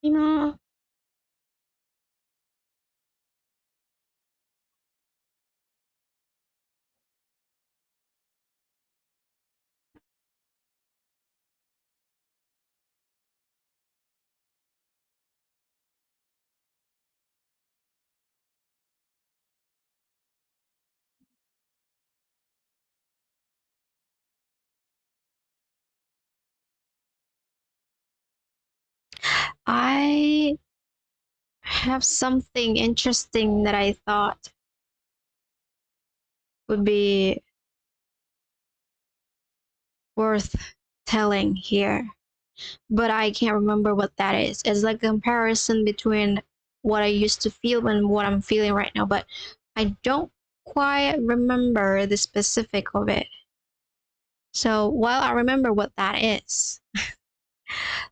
You know, I have something interesting that I thought would be worth telling here, but I can't remember what that is. It's like a comparison between what I used to feel and what I'm feeling right now, but I don't quite remember the specific of it. So while I remember what that is,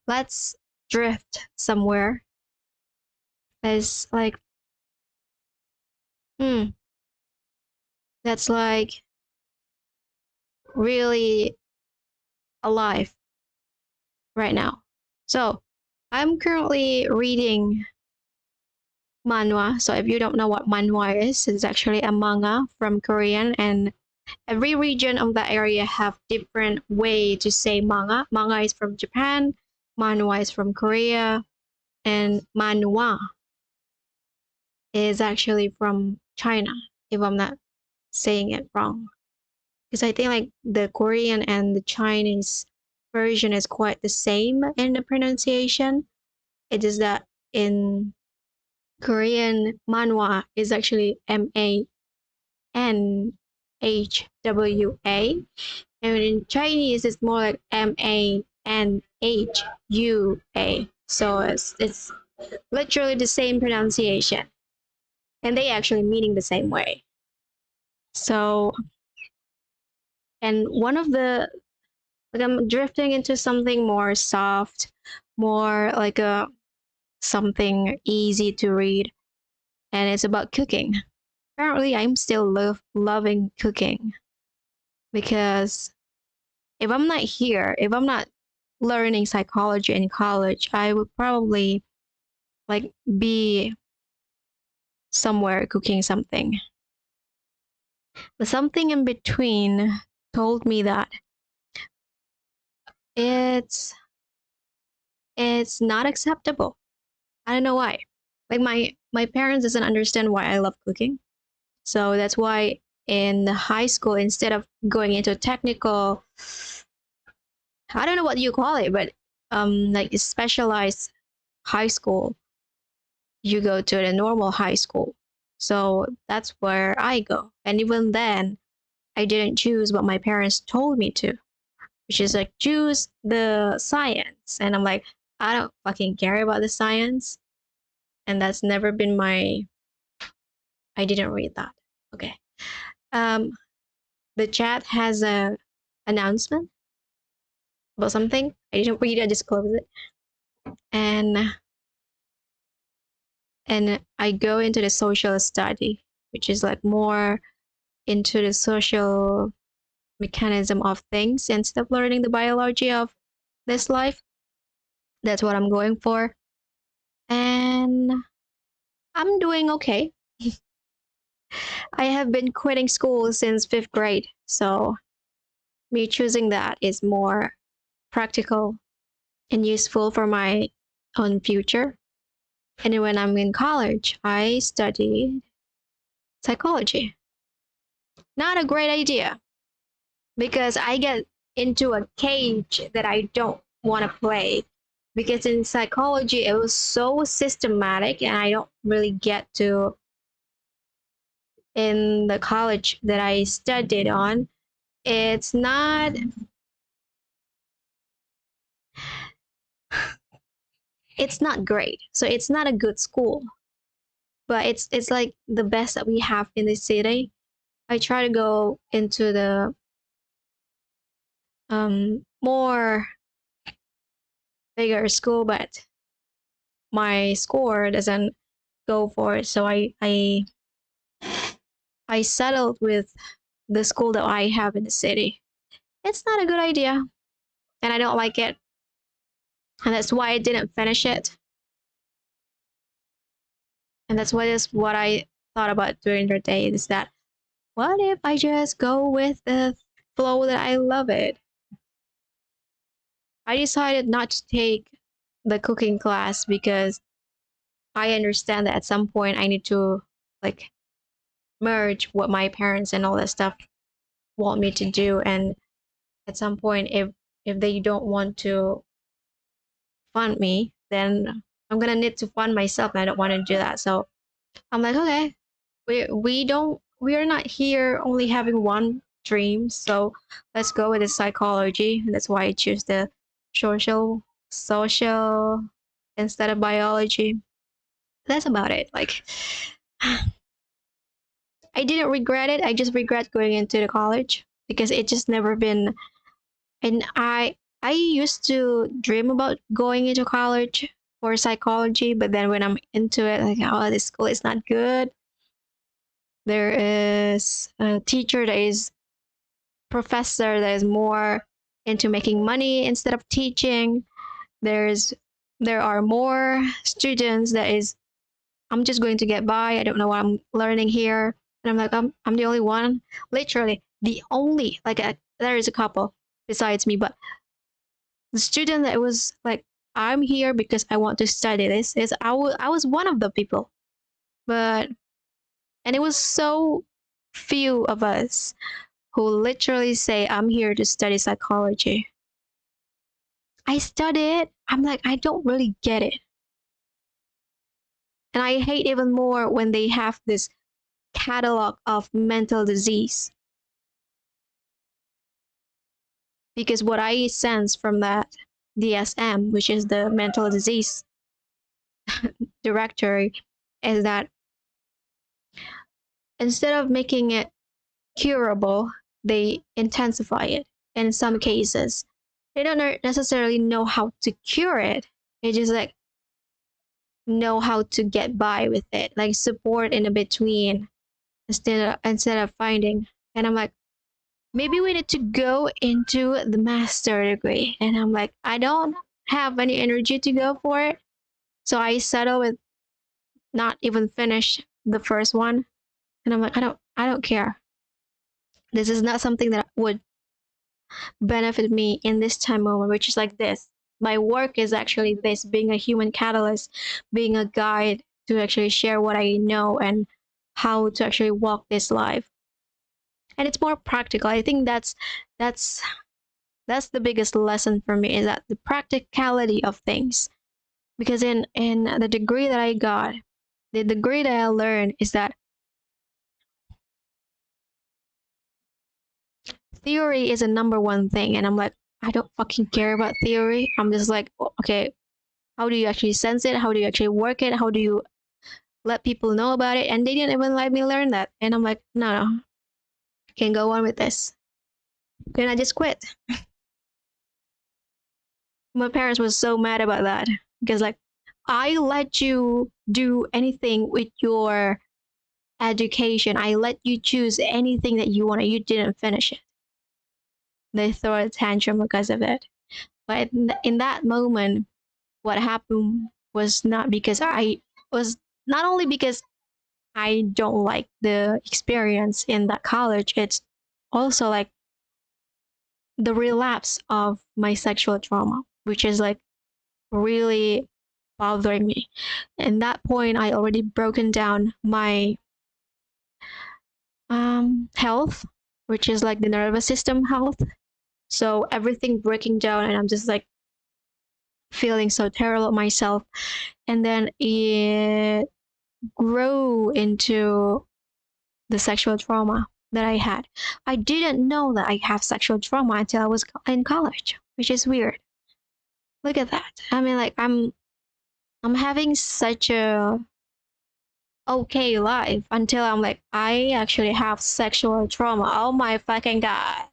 let's drift somewhere. It's like, hmm, that's like really alive right now. So I'm currently reading manhwa. So if you don't know what manhwa is, it's actually a manga from Korean, and every region of that area have different way to say manga. Manga is from Japan, manhwa is from Korea, and manhwa is actually from China, if I'm not saying it wrong. Because I think like the Korean and the Chinese version is quite the same in the pronunciation. It is that in Korean manhwa is actually Manhwa, and in Chinese it's more like Manhua. So it's literally the same pronunciation, and they actually meaning the same way. So, and one of the like I'm drifting into something more soft, more like a something easy to read, and it's about cooking. Currently, I'm still loving cooking because if I'm not learning psychology in college, I would probably like be somewhere cooking something. But something in between told me that it's it's not acceptable. I don't know why. Like my parents doesn't understand why I love cooking. So that's why in high school, instead of going into technical, I don't know what you call it, but like specialized high school, you go to the normal high school. So that's where I go. And even then, I didn't choose what my parents told me to, which is like choose the science. And I'm like, I don't fucking care about the science. And that's never been my I didn't read that. Okay. Um the chat has a announcement about something. I didn't read it, I just closed it. And I go into the social study, which is like more into the social mechanism of things instead of learning the biology of this life. That's what I'm going for. And I'm doing okay. I have been quitting school since fifth grade. So me choosing that is more practical and useful for my own future. And when I'm in college, I studied psychology. Not a great idea because I get into a cage that I don't want to play. Because in psychology, it was so systematic, and I don't really get to in the college that I studied on. It's not it's not great. So it's not a good school, but it's like the best that we have in the city. I try to go into the more bigger school, but my score doesn't go for it. So I settled with the school that I have in the city. It's not a good idea, and I don't like it, and that's why I didn't finish it. And that's what I thought about during the day is that what if I just go with the flow that I love it? I decided not to take the cooking class because I understand that at some point I need to like merge what my parents and all that stuff want me to do, and at some point if they don't want to fund me, then I'm gonna need to fund myself, and I don't want to do that. So I'm like, okay, we are not here only having one dream, so let's go with the psychology, and that's why I choose the social instead of biology. That's about it. Like I didn't regret it. I just regret going into the college because it just never been. And I used to dream about going into college for psychology, but then when I'm into it, like, oh, this school is not good. There is a teacher that is professor that is more into making money instead of teaching. There's there are more students that is I'm just going to get by. I don't know what I'm learning here. And I'm like, I'm the only one. Literally, the only, like, there is a couple besides me, but the student that was like, I'm here because I want to study this, is I was one of the people. But, and it was so few of us who literally say, I'm here to study psychology. I study it. I'm like, I don't really get it. And I hate even more when they have this catalog of mental disease. Because what I sense from that DSM, which is the mental disease directory, is that instead of making it curable, they intensify it. And in some cases, they don't necessarily know how to cure it. They just like know how to get by with it, like support in the between instead of finding. And I'm like, maybe we need to go into the master degree. And I'm like, I don't have any energy to go for it. So I settle with not even finish the first one. And I'm like, I don't care. This is not something that would benefit me in this time moment, which is like this. My work is actually this, being a human catalyst, being a guide to actually share what I know and how to actually walk this life. And it's more practical. I think that's that's the biggest lesson for me, is that the practicality of things. Because in the degree that I got, the degree that I learned is that theory is a number one thing, and I'm like, I don't fucking care about theory. I'm just like, okay, how do you actually sense it? How do you actually work it? How do you let people know about it? And they didn't even let me learn that. And I'm like, no, I can't go on with this. Then I just quit. My parents were so mad about that because like, I let you do anything with your education. I let you choose anything that you wanted. You didn't finish it. They throw a tantrum because of it. But in that moment, what happened was not because I was not only because I don't like the experience in that college, it's also like the relapse of my sexual trauma, which is like really bothering me. And that point, I already broken down my health, which is like the nervous system health. So everything breaking down, and I'm just like feeling so terrible at myself. And then it grew into the sexual trauma that I had. I didn't know that I have sexual trauma until I was in college, which is weird. Look at that. I mean, like I'm having such a okay life until I'm like, I actually have sexual trauma. Oh my fucking god.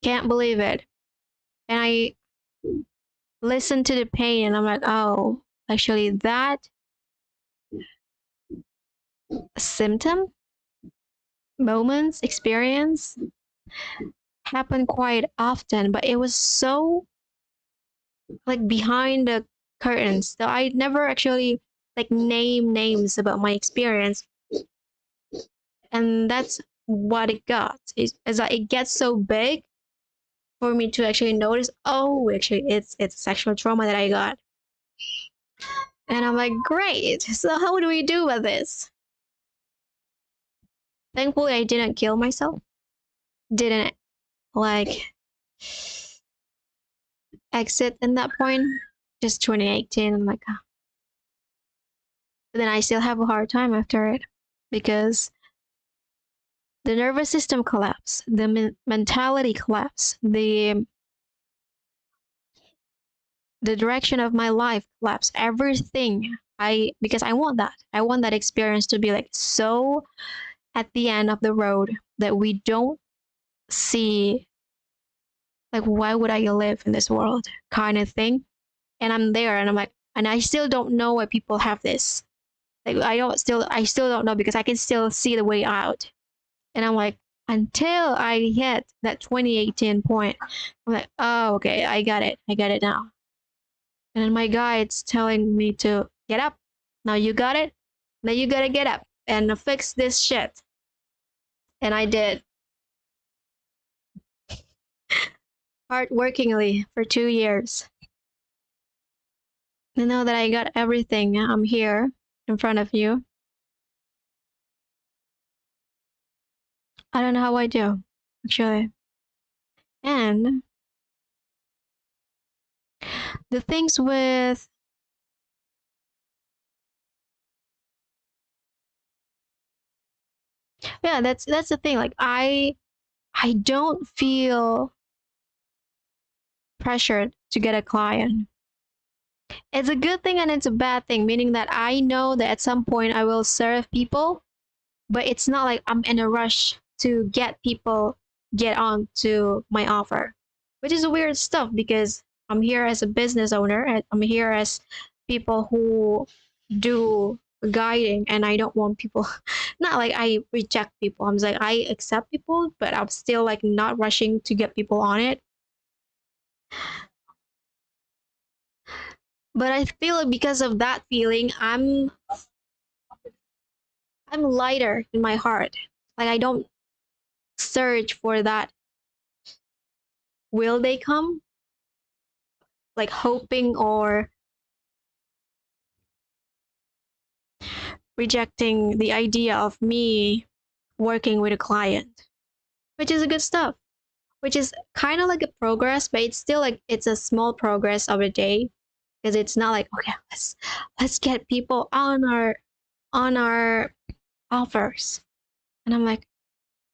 Can't believe it. And I listen to the pain and I'm like, oh, actually that symptom, moments, experience happen quite often, but it was so like behind the curtains. So I never actually like name names about my experience, and that's what it got. Is that it gets so big for me to actually notice. Oh, actually, it's sexual trauma that I got, and I'm like, great. So how do we do with this? Thankfully, I didn't kill myself. Didn't like exit in that point. Just 2018. I'm like, ah. But then I still have a hard time after it because the nervous system collapse, the mentality collapse, the direction of my life collapse, everything. Because I want that. I want that experience to be like so at the end of the road that we don't see like why would I live in this world kind of thing. And I'm there and I'm like and I still don't know why people have this. Like I still don't know because I can still see the way out. And I'm like, until I hit that 2018 point, I'm like, oh, okay, I got it. I got it now. And then my guide's telling me to get up. Now you got it. Now you gotta get up and fix this shit. And I did. Hardworkingly for 2 years. And now that I got everything, I'm here in front of you. I don't know how I do, actually. And the things with yeah, that's the thing. Like I don't feel pressured to get a client. It's a good thing and it's a bad thing, meaning that I know that at some point I will serve people, but it's not like I'm in a rush to get people get on to my offer, which is weird stuff because I'm here as a business owner and I'm here as people who do guiding and I don't want people not like I reject people. I'm just like I accept people, but I'm still like not rushing to get people on it. But I feel like because of that feeling, I'm lighter in my heart. Like I don't search for that will they come? Like hoping or rejecting the idea of me working with a client, which is a good stuff, which is kind of like a progress, but it's still like it's a small progress of a day because it's not like okay, let's get people on our offers. And I'm like,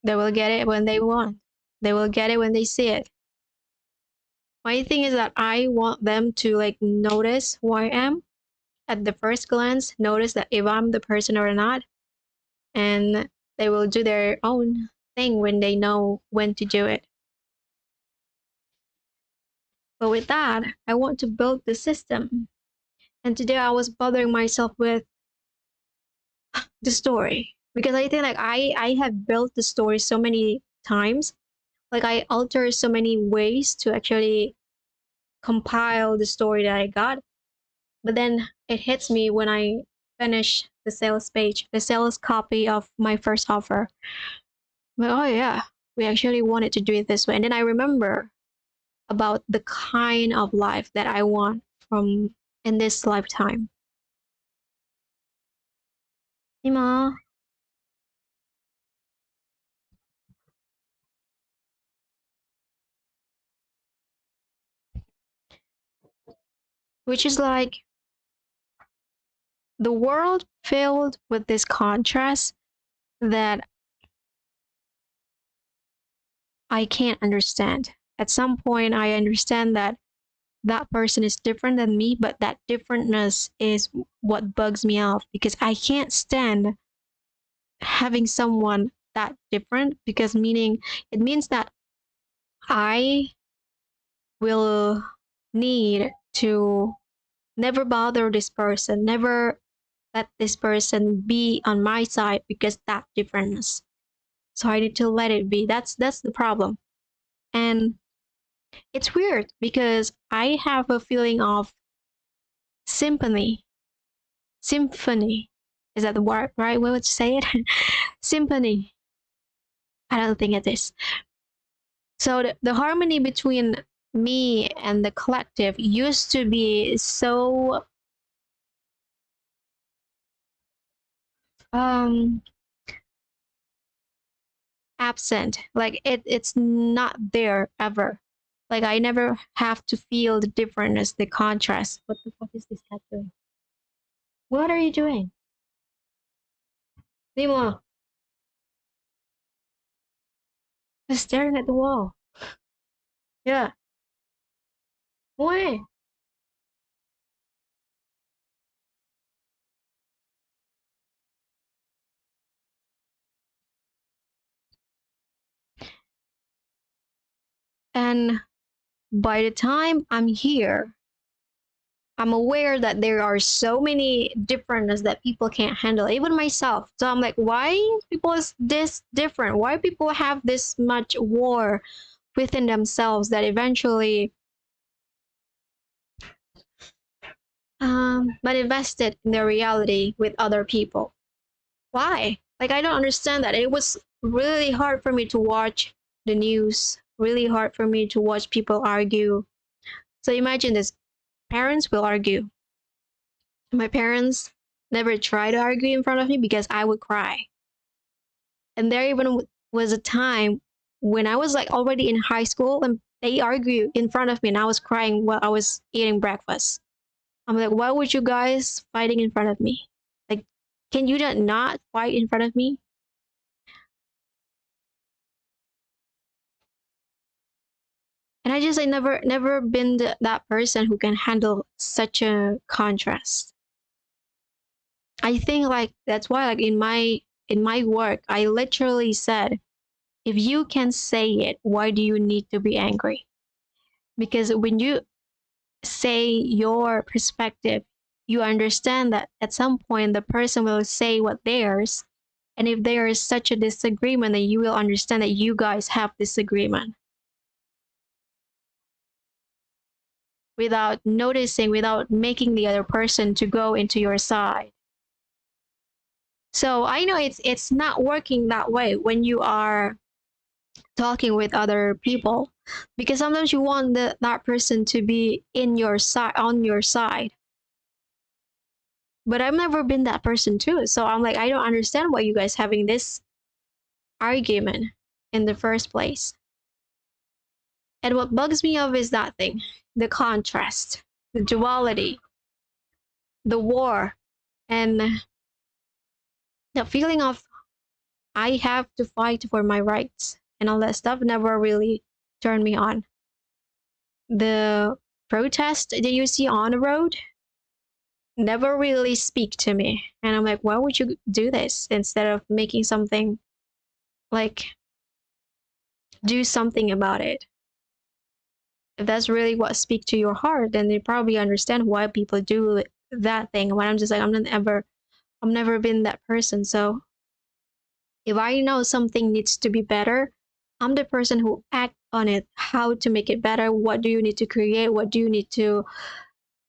they will get it when they want. They will get it when they see it. My thing is that I want them to like notice who I am at the first glance, notice that if I'm the person or not, and they will do their own thing when they know when to do it. But with that, I want to build the system. And today I was bothering myself with the story because I think like I have built the story so many times. Like I alter so many ways to actually compile the story that I got. But then it hits me when I finish the sales page, the sales copy of my first offer. But oh yeah, we actually wanted to do it this way. And then I remember about the kind of life that I want from in this lifetime. Ima, which is like the world filled with this contrast that I can't understand. At some point, I understand that that person is different than me, but that differentness is what bugs me out because I can't stand having someone that different because meaning it means that I will need to never bother this person, never let this person be on my side because that difference. So I need to let it be. That's the problem. And it's weird because I have a feeling of sympathy Symphony. Is that the right way to say it? Symphony. I don't think it is. So the harmony between me and the collective used to be so um absent. Like it's not there ever. Like I never have to feel the difference, the contrast. What the fuck is this cat doing? What are you doing? Nemo, just staring at the wall. Yeah. Why? And by the time I'm here, I'm aware that there are so many differences that people can't handle, even myself. So I'm like, why people is this different? Why people have this much war within themselves that eventually manifested in their reality with other people? Why? Like I don't understand that. It was really hard for me to watch the news, really hard for me to watch people argue. So imagine this, parents will argue. My parents never tried to argue in front of me because I would cry. And there even was a time when I was like already in high school and they argued in front of me and I was crying while I was eating breakfast. I'm like, why would you guys fighting in front of me? Like, can you not fight in front of me? And I just I never been that person who can handle such a contrast. I think like that's why like in my work I literally said, if you can say it, why do you need to be angry? Because when you say your perspective, you understand that at some point the person will say what theirs. And if there is such a disagreement, then you will understand that you guys have disagreement without noticing, without making the other person to go into your side. So I know it's not working that way when you are talking with other people because sometimes you want that person to be in your side on your side, but I've never been that person too, so I'm like I don't understand why you guys having this argument in the first place. And what bugs me of is that thing, the contrast, the duality, the war, and the feeling of I have to fight for my rights and all that stuff never really turned me on. The protest that you see on the road never really speak to me. And I'm like, why would you do this instead of making something like do something about it? If that's really what speak to your heart, then you probably understand why people do that thing. When I'm just like, I've never been that person. So if I know something needs to be better, I'm the person who act on it, how to make it better, what do you need to create, what do you need to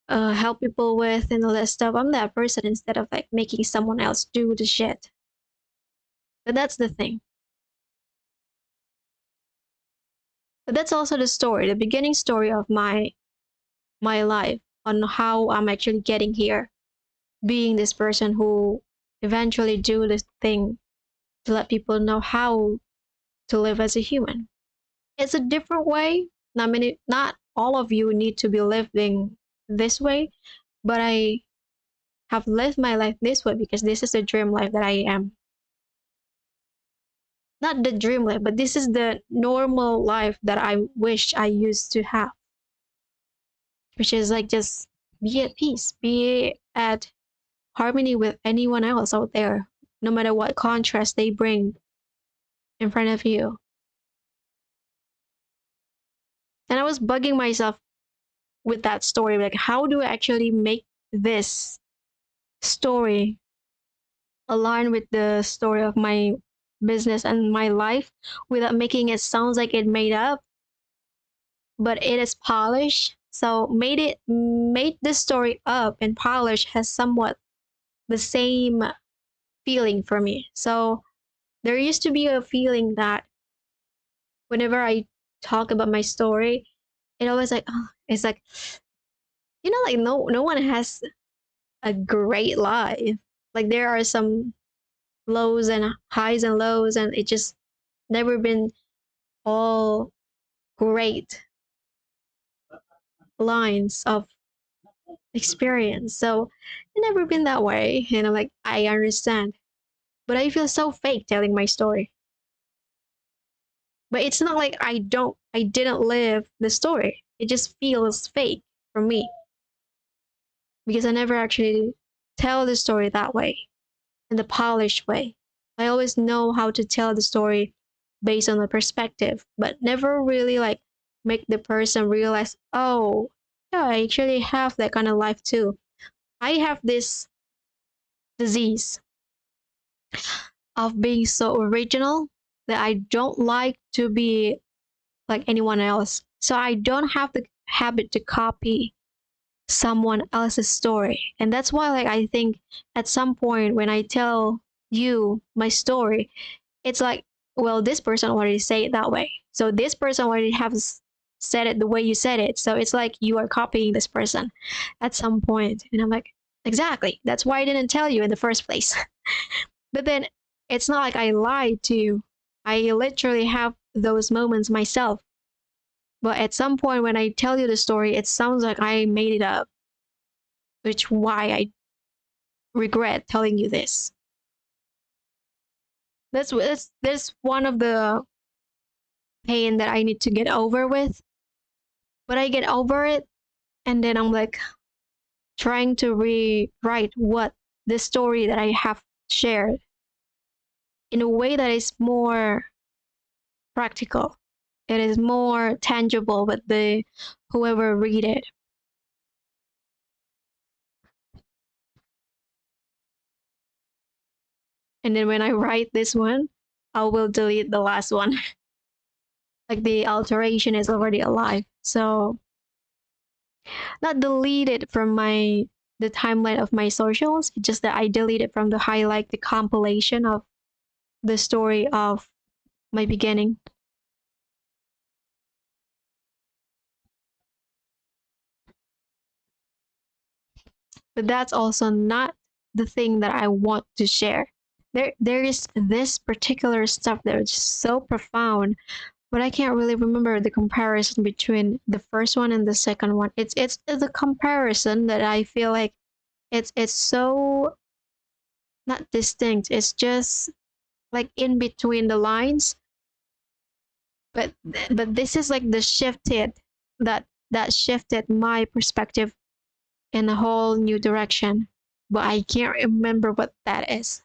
help people with and all that stuff. I'm that person instead of like making someone else do the shit. But that's the thing. But that's also the story, the beginning story of my life on how I'm actually getting here, being this person who eventually do this thing to let people know how to live as a human. It's a different way. Not all of you need to be living this way, but I have lived my life this way because this is the dream life that I am. Not the dream life, but this is the normal life that I wish I used to have, which is like just be at peace, be at harmony with anyone else out there, no matter what contrast they bring in front of you. And I was bugging myself with that story, like, how do I actually make this story align with the story of my business and my life without making it sound like it made up, but it is polished. So made the story up and polished has somewhat the same feeling for me. So there used to be a feeling that whenever I talk about my story, it always like, oh, it's like, like no one has a great life. Like there are some lows and highs and lows, and it just never been all great lines of experience. So it never been that way. And I'm like, I understand. But I feel so fake telling my story. But it's not like I didn't live the story. It just feels fake for me because I never actually tell the story that way, in the polished way. I always know how to tell the story based on the perspective, but never really like make the person realize, oh, yeah, I actually have that kind of life too. I have this disease of being so original that I don't like to be like anyone else. So I don't have the habit to copy someone else's story. And that's why like I think at some point when I tell you my story, it's like, well, this person already say it that way. So this person already has said it the way you said it. So it's like you are copying this person at some point. And I'm like, exactly. That's why I didn't tell you in the first place. But then it's not like I lied to you. I literally have those moments myself. But at some point when I tell you the story, it sounds like I made it up, which why I regret telling you this. That's one of the pain that I need to get over with. But I get over it, and then I'm like trying to rewrite what the story that I have shared in a way that is more practical. It is more tangible with the whoever read it. And then when I write this one, I will delete the last one. Like the alteration is already alive. So not delete it from the timeline of my socials. It's just that I delete it from the highlight, the compilation of the story of my beginning. But that's also not the thing that I want to share. There is this particular stuff that is so profound, but I can't really remember the comparison between the first one and the second one. It's the comparison that I feel like it's so not distinct. It's just like in between the lines. But this is like the shifted that shifted my perspective in a whole new direction. But I can't remember what that is.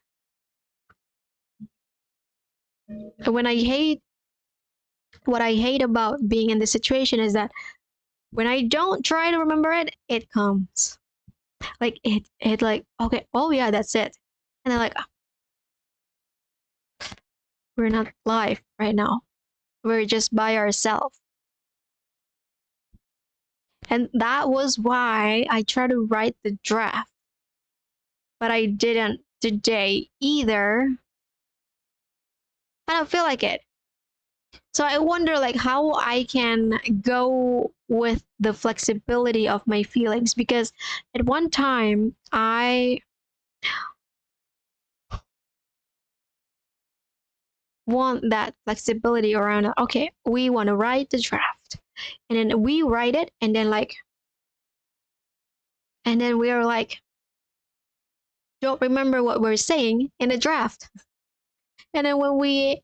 When I hate what I hate about being in this situation is that when I don't try to remember it, it comes. Like it like, okay, oh yeah, that's it. And then like, we're not live right now. We're just by ourselves. And that was why I tried to write the draft. But I didn't today either. I don't feel like it. So I wonder like how I can go with the flexibility of my feelings, because at one time I want that flexibility around, okay, we want to write the draft, and then we write it, and then we are like, don't remember what we're saying in the draft. And then when we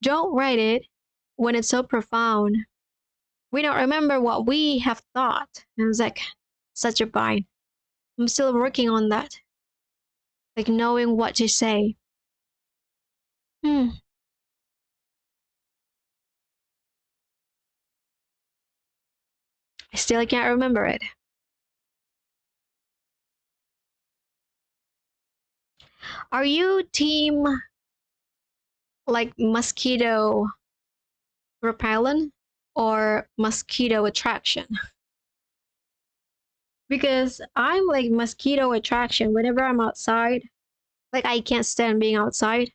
don't write it, when it's so profound, we don't remember what we have thought. And it's like such a bind. I'm still working on that, like knowing what to say. I still can't remember it. Are you team like mosquito repellent or mosquito attraction? because I'm like mosquito attraction. Whenever I'm outside, like I can't stand being outside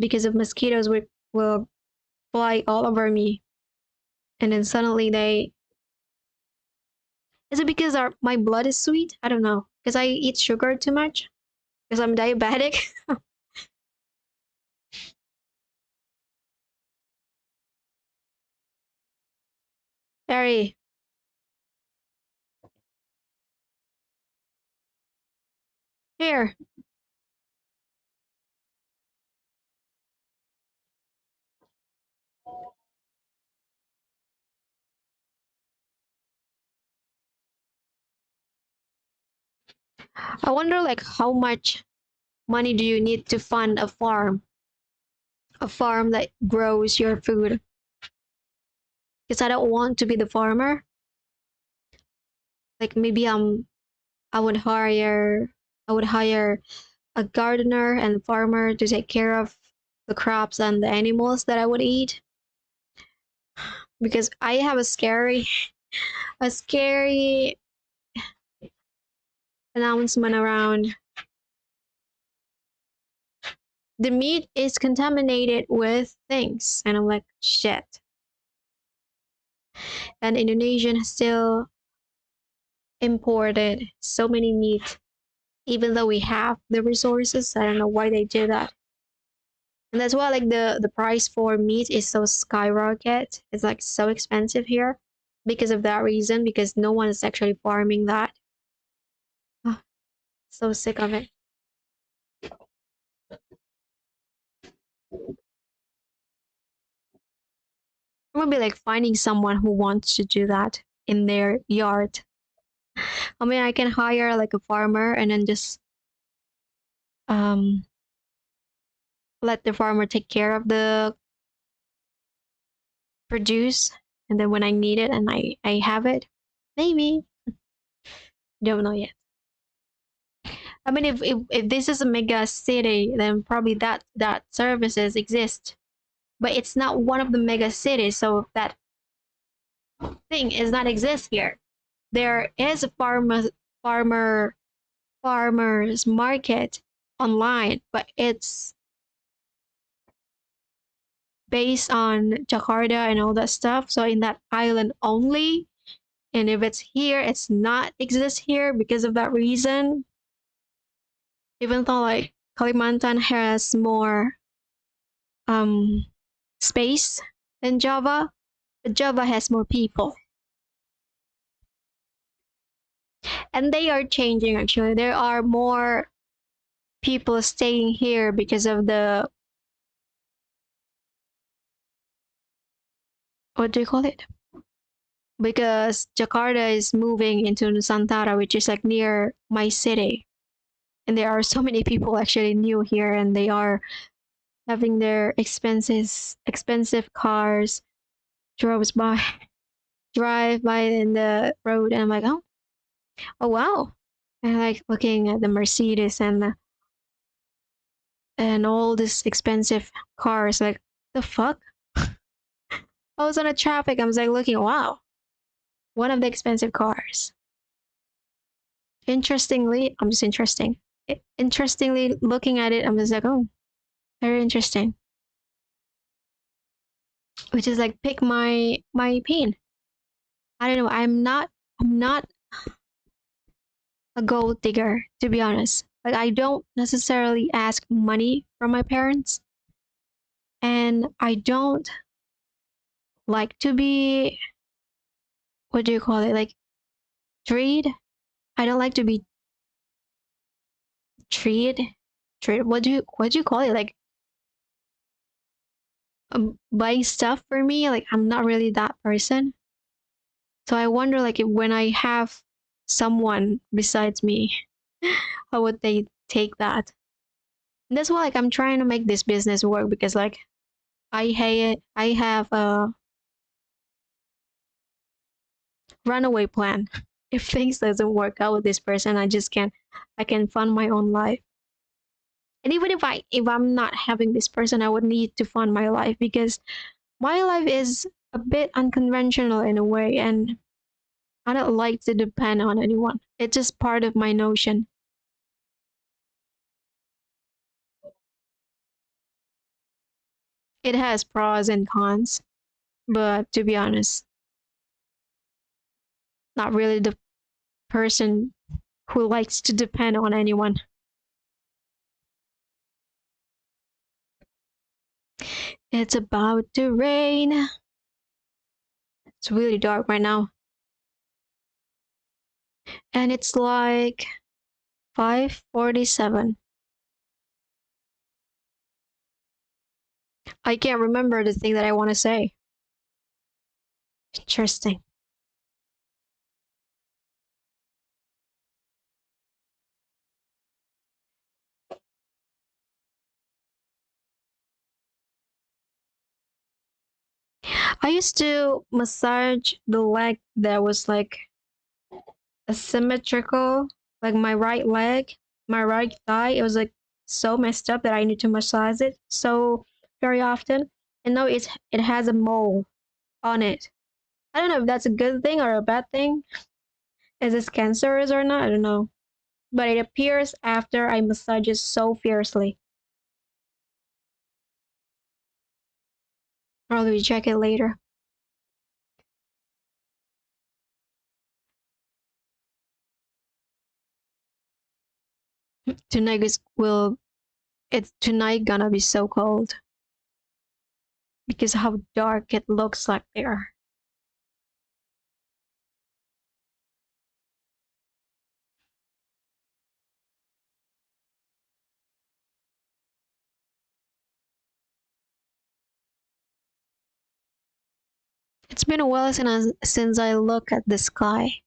because of mosquitoes will fly all over me, and then suddenly they. Is it because my blood is sweet? I don't know. Because I eat sugar too much. Because I'm diabetic. Very. Here. I wonder like how much money do you need to fund a farm that grows your food? Because I don't want to be the farmer. Like maybe I would hire a gardener and farmer to take care of the crops and the animals that I would eat. Because I have a scary announcement around the meat is contaminated with things, and I'm like shit. And Indonesian still imported so many meat, even though we have the resources. I don't know why they do that. And that's why like the price for meat is so skyrocket. It's like so expensive here because of that reason, because no one is actually farming that. Ah, so sick of it. It would be like finding someone who wants to do that in their yard. I mean, I can hire like a farmer and then just um let the farmer take care of the produce, and then when I need it and I have it, maybe. Don't know yet. I mean, if this is a mega city, then probably that services exist, but it's not one of the mega cities, so that thing is not exist here. There is a farmer farmers market online, but it's based on Jakarta and all that stuff. So in that island only, and if it's here, it's not exist here because of that reason. Even though like Kalimantan has more um space than Java, but Java has more people. And they are changing actually. There are more people staying here because of the what do you call it? Because Jakarta is moving into Nusantara, which is like near my city. And there are so many people actually new here, and they are having their expensive cars drives by drive by in the road, and I'm like, oh wow. And like looking at the Mercedes and all these expensive cars, like the fuck? I was on a traffic, I was like looking, wow, one of the expensive cars. Interestingly, I'm just interesting. Interestingly looking at it, I'm just like, oh, very interesting. Which is like pick my pain. I don't know. I'm not a gold digger, to be honest. Like I don't necessarily ask money from my parents, and I don't like to be what do you call it? Like treated. I don't like to be treated. Treated. What do you call it? Like buying stuff for me. Like I'm not really that person. So I wonder, like, if when I have someone besides me, how would they take that? And that's why, like, I'm trying to make this business work because, like, I hate it. I have a runaway plan. If things doesn't work out with this person, I can fund my own life. And even if I'm not having this person, I would need to fund my life because my life is a bit unconventional in a way, and I don't like to depend on anyone. It's just part of my notion. It has pros and cons, but to be honest, not really the person who likes to depend on anyone. It's about to rain. It's really dark right now. And it's like 5:47. I can't remember the thing that I want to say. Interesting. I used to massage the leg that was like asymmetrical, like my right leg, my right thigh. It was like so messed up that I need to massage it so very often. And now it has a mole on it. I don't know if that's a good thing or a bad thing. Is this cancerous or not? I don't know. But it appears after I massage it so fiercely. Probably check it later. Tonight is will it's tonight gonna be so cold because how dark it looks like there. It's been a while since I look at the sky.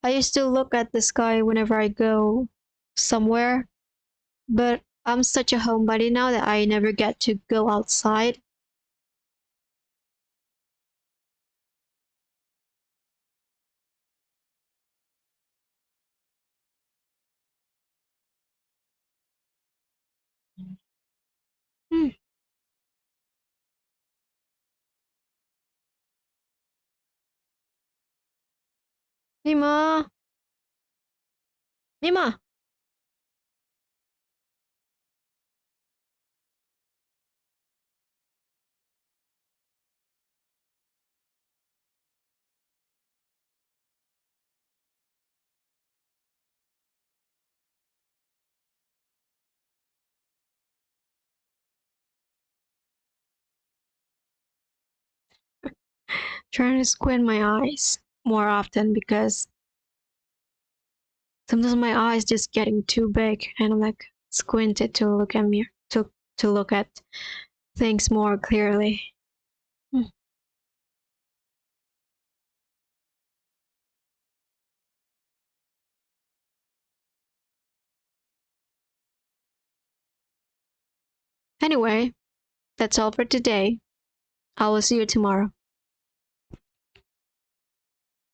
I used to look at the sky whenever I go somewhere, but I'm such a homebody now that I never get to go outside. Hmm. Nima, Nima, trying to squint my eyes more often because sometimes my eyes just getting too big and I'm like squinted to look at me to look at things more clearly. Hmm. Anyway, that's all for today. I will see you tomorrow.